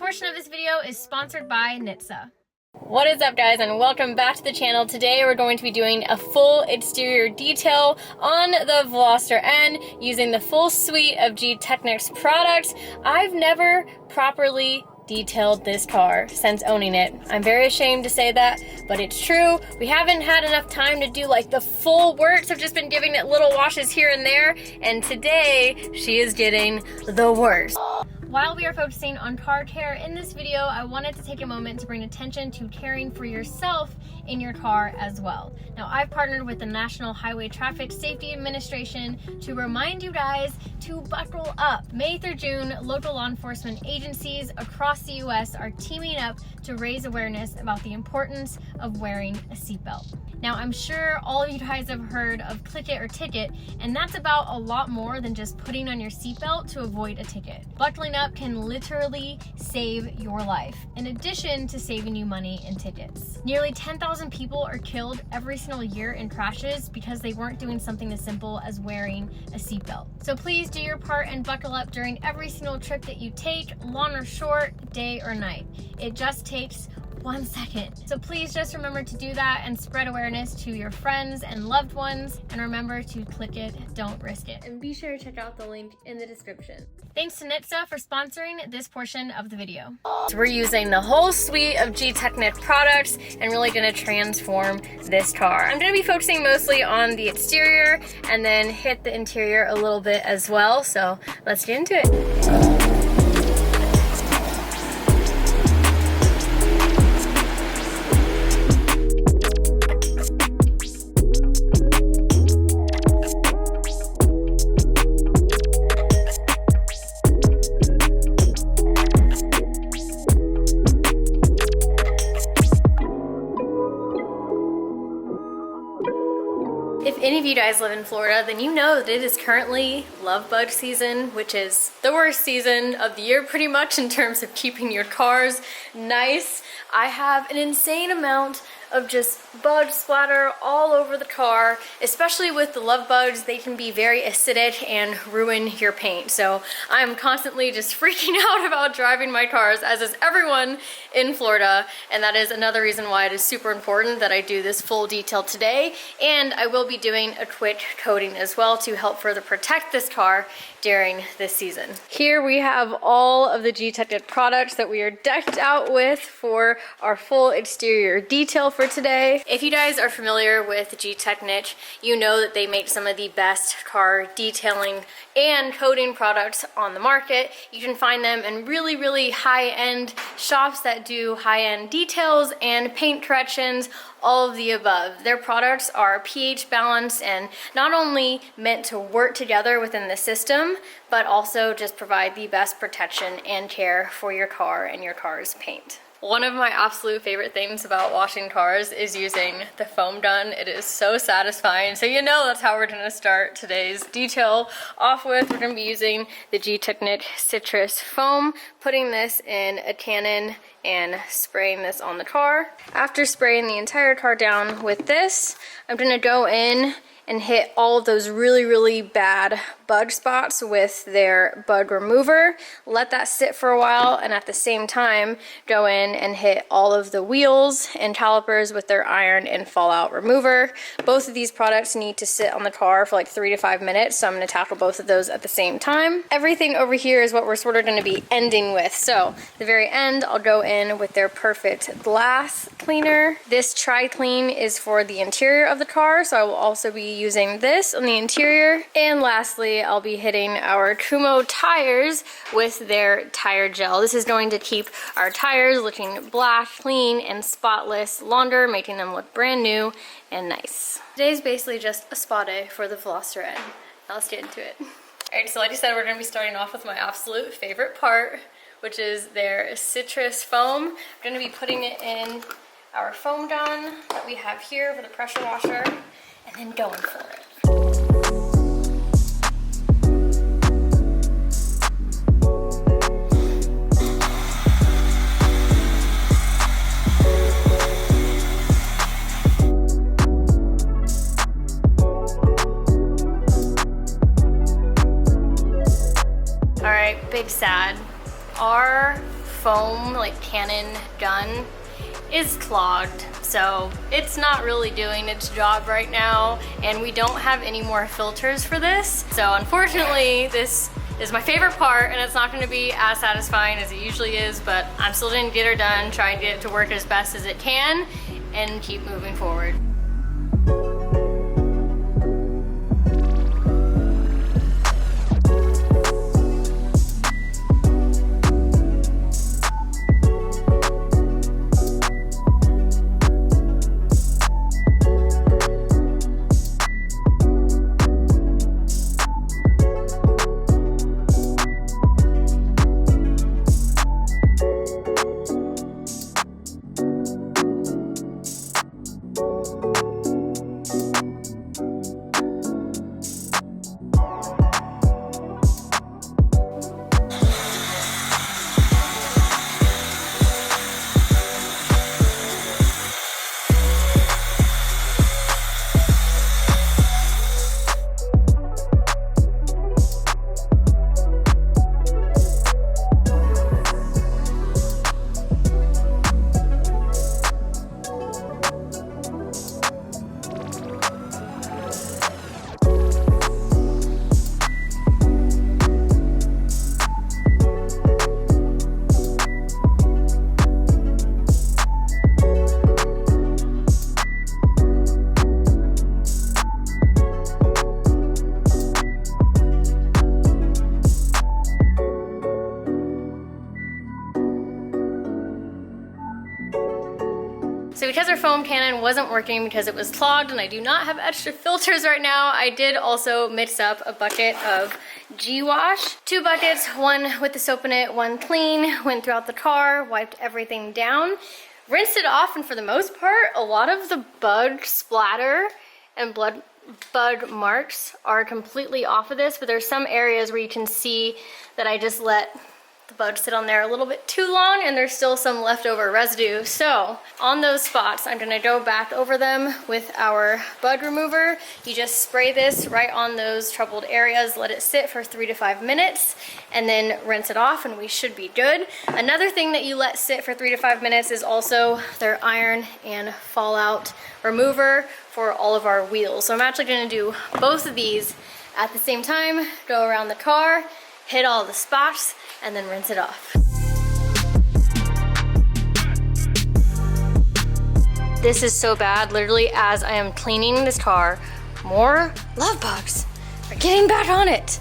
portion of this video is sponsored by NHTSA. What is up, guys, and welcome back to the channel. Today we're going to be doing a full exterior detail on the Veloster N using the full suite of GTechniq's products. I've never properly detailed this car since owning it. I'm very ashamed to say that, but it's true. We haven't had enough time to do like the full works. I've just been giving it little washes here and there, and today she is getting the works. While we are focusing on car care in this video, I wanted to take a moment to bring attention to caring for yourself in your car as well. Now, I've partnered with the National Highway Traffic Safety Administration to remind you guys to buckle up. May through June, local law enforcement agencies across the US are teaming up to raise awareness about the importance of wearing a seatbelt. Now, I'm sure all of you guys have heard of click it or ticket, and that's about a lot more than just putting on your seatbelt to avoid a ticket. Buckling up can literally save your life, in addition to saving you money in tickets. Nearly 10,000 people are killed every single year in crashes because they weren't doing something as simple as wearing a seatbelt. So please do your part and buckle up during every single trip that you take, long or short, day or night. It just takes 1 second. So please just remember to do that and spread awareness to your friends and loved ones, and remember to click it, don't risk it. And be sure to check out the link in the description. Thanks to NHTSA for sponsoring this portion of the video. So we're using the whole suite of GTechniq products and really gonna transform this car. I'm gonna be focusing mostly on the exterior and then hit the interior a little bit as well. So let's get into it. If any of you guys live in Florida, then you know that it is currently love bug season, which is the worst season of the year pretty much in terms of keeping your cars nice. I have an insane amount of just bug splatter all over the car, especially with the love bugs. They can be very acidic and ruin your paint. So I'm constantly just freaking out about driving my cars, as is everyone in Florida. And that is another reason why it is super important that I do this full detail today. And I will be doing a quick coating as well to help further protect this car during this season. Here we have all of the GTechniq products that we are decked out with for our full exterior detail for today. If you guys are familiar with GTechniq, you know that they make some of the best car detailing and coating products on the market. You can find them in really, really high-end shops that do high-end details and paint corrections, all of the above. Their products are pH balanced and not only meant to work together within the system, but also just provide the best protection and care for your car and your car's paint. One of my absolute favorite things about washing cars is using the foam gun. It is so satisfying. So you know that's how we're gonna start today's detail off with. We're gonna be using the GTechniq Citrus Foam, putting this in a cannon and spraying this on the car. After spraying the entire car down with this, I'm gonna go in and hit all of those really, really bad bug spots with their bug remover. Let that sit for a while, and at the same time, go in and hit all of the wheels and calipers with their iron and fallout remover. Both of these products need to sit on the car for like 3 to 5 minutes, so I'm gonna tackle both of those at the same time. Everything over here is what we're sort of gonna be ending with. So the very end, I'll go in with their Perfect Glass Cleaner. This Tri-Clean is for the interior of the car, so I will also be using this on the interior. And lastly, I'll be hitting our Kumo tires with their tire gel. This is going to keep our tires looking black, clean, and spotless longer, making them look brand new and nice. Today's basically just a spa day for the Veloster N. Now let's get into it. Alright, so like I said, we're going to be starting off with my absolute favorite part, which is their citrus foam. I'm going to be putting it in our foam gun that we have here for the pressure washer, and then going for it. All right, big sad. Our foam, like cannon gun, is clogged. So it's not really doing its job right now, and we don't have any more filters for this. So unfortunately, this is my favorite part, and it's not gonna be as satisfying as it usually is, but I'm still gonna get her done, try and get it to work as best as it can, and keep moving forward. So because our foam cannon wasn't working because it was clogged and I do not have extra filters right now, I did also mix up a bucket of G-Wash. 2 buckets, one with the soap in it, one clean, went throughout the car, wiped everything down, rinsed it off, and for the most part, a lot of the bud splatter and bud marks are completely off of this, but there's some areas where you can see that I just let the bud sit on there a little bit too long and there's still some leftover residue. So on those spots, I'm gonna go back over them with our bud remover. You just spray this right on those troubled areas, let it sit for 3 to 5 minutes, and then rinse it off and we should be good. Another thing that you let sit for 3 to 5 minutes is also their iron and fallout remover for all of our wheels. So I'm actually gonna do both of these at the same time, go around the car, hit all the spots, and then rinse it off. This is so bad. Literally, as I am cleaning this car, more love bugs are getting back on it.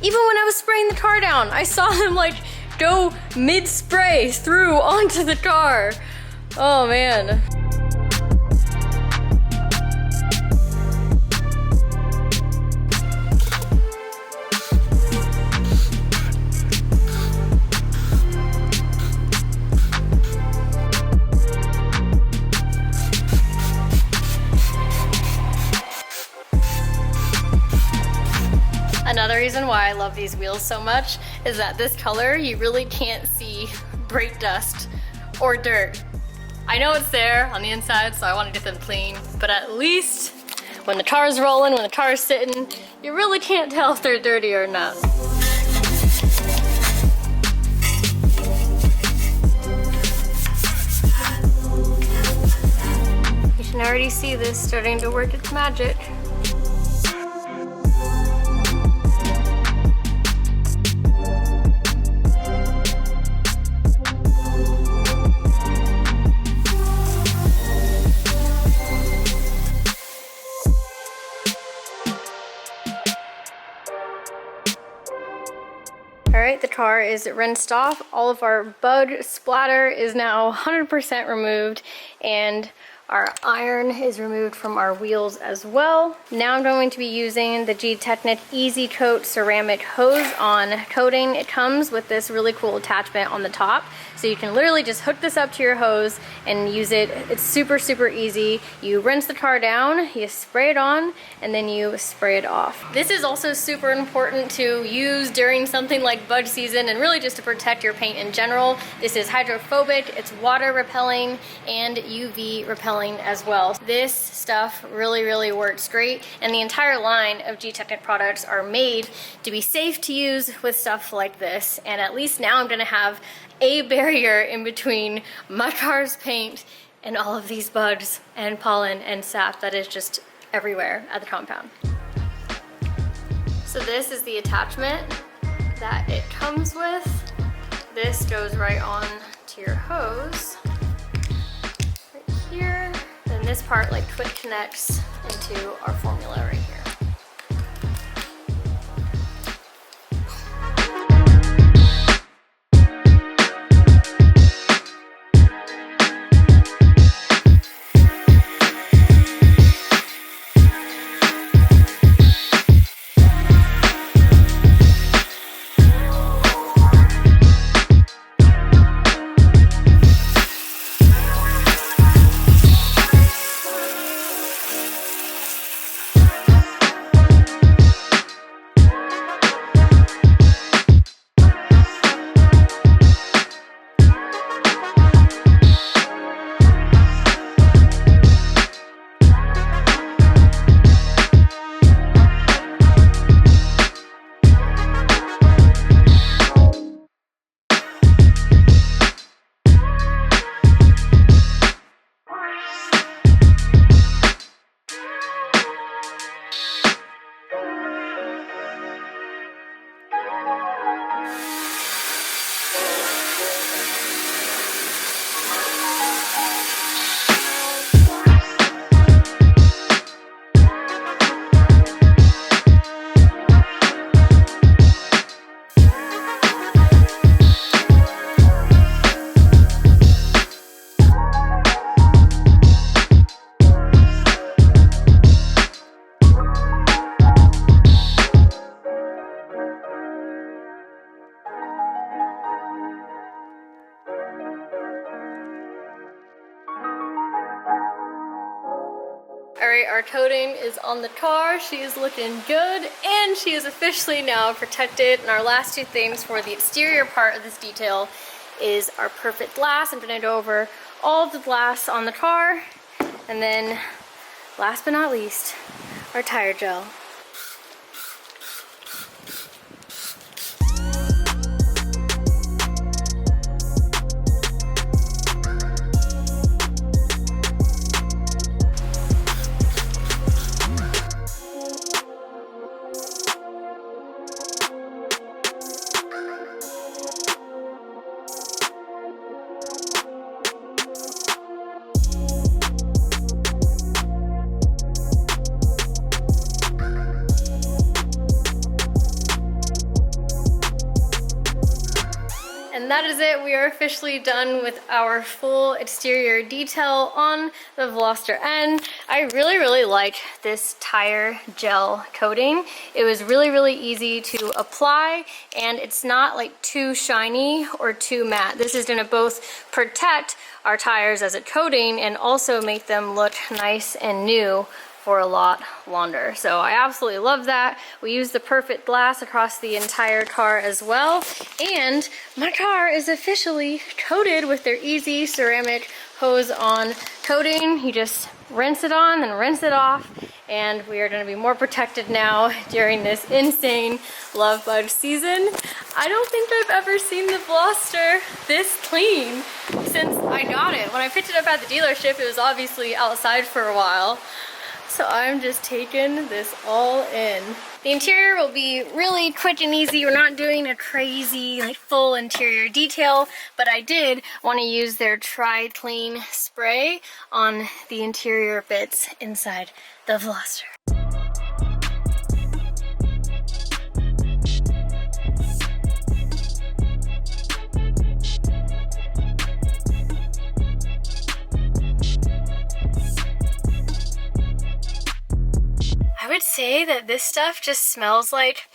Even when I was spraying the car down, I saw them like go mid-spray through onto the car. Oh man. Another reason why I love these wheels so much is that this color, you really can't see brake dust or dirt. I know it's there on the inside, so I want to get them clean, but at least when the car's rolling, when the car's sitting, you really can't tell if they're dirty or not. You can already see this starting to work its magic. Alright, the car is rinsed off. All of our bud splatter is now 100% removed, and our iron is removed from our wheels as well. Now I'm going to be using the GTechniq Easy Coat ceramic hose on coating. It comes with this really cool attachment on the top, so you can literally just hook this up to your hose and use it. It's super, super easy. You rinse the car down, you spray it on, and then you spray it off. This is also super important to use during something like bud season and really just to protect your paint in general. This is hydrophobic, it's water repelling and UV repelling smelling as well. This stuff really works great, and the entire line of GTechniq products are made to be safe to use with stuff like this. And at least now I'm gonna have a barrier in between my car's paint and all of these bugs and pollen and sap that is just everywhere at the compound. So this is the attachment that it comes with. This goes right on to your hose right here. Then this part like quick connects into our formula right here. Alright, our coating is on the car. She is looking good, and she is officially now protected. And our last two things for the exterior part of this detail is our perfect glass. I'm gonna go over all of the glass on the car. And then, last but not least, our tire gel. And that is it. We are officially done with our full exterior detail on the Veloster N. I really like this tire gel coating. It was really easy to apply, and it's not like too shiny or too matte. This is gonna both protect our tires as a coating and also make them look nice and new for a lot longer. So I absolutely love that. We use the perfect glass across the entire car as well. And my car is officially coated with their easy ceramic hose on coating. You just rinse it on and rinse it off. And we are gonna be more protected now during this insane love bug season. I don't think I've ever seen the Veloster this clean since I got it. When I picked it up at the dealership, it was obviously outside for a while. So I'm just taking this all in. The interior will be really quick and easy. We're not doing a crazy like full interior detail, but I did want to use their Try Clean spray on the interior bits inside the Veloster. I would say that this stuff just smells like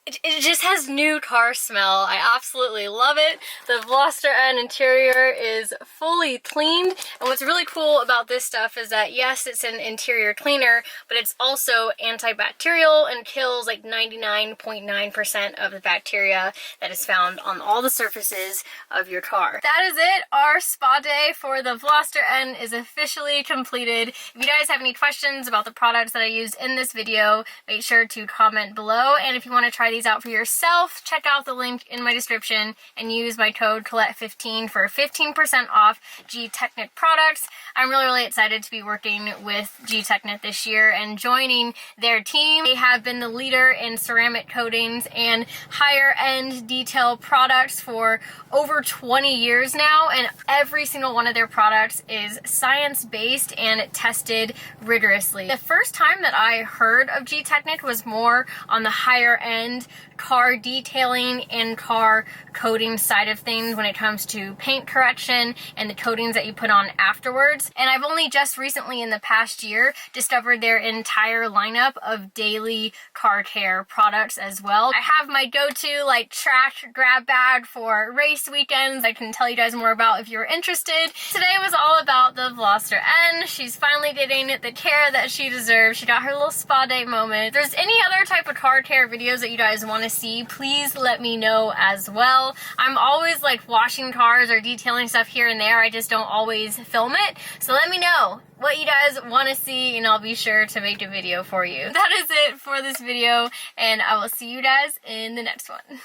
It just has new car smell. I absolutely love it. The Veloster N interior is fully cleaned, and what's really cool about this stuff is that yes, it's an interior cleaner, but it's also antibacterial and kills like 99.9% of the bacteria that is found on all the surfaces of your car. That is it. Our spa day for the Veloster N is officially completed. If you guys have any questions about the products that I used in this video, make sure to comment below, and if you want to try these out for yourself, check out the link in my description and use my code Collete15 for 15% off GTechniq products. I'm really excited to be working with GTechniq this year and joining their team. They have been the leader in ceramic coatings and higher end detail products for over 20 years now, and every single one of their products is science-based and tested rigorously. The first time that I heard of GTechniq was more on the higher end car detailing and car coating side of things when it comes to paint correction and the coatings that you put on afterwards. And I've only just recently in the past year discovered their entire lineup of daily car care products as well. I have my go-to like track grab bag for race weekends I can tell you guys more about if you're interested. Today was all about the Veloster N. She's finally getting the care that she deserves. She got her little spa day moment. If there's any other type of car care videos that you guys want to see, please let me know as well. I'm always like washing cars or detailing stuff here and there. I just don't always film it. So let me know what you guys want to see and I'll be sure to make a video for you. That is it for this video, and I will see you guys in the next one.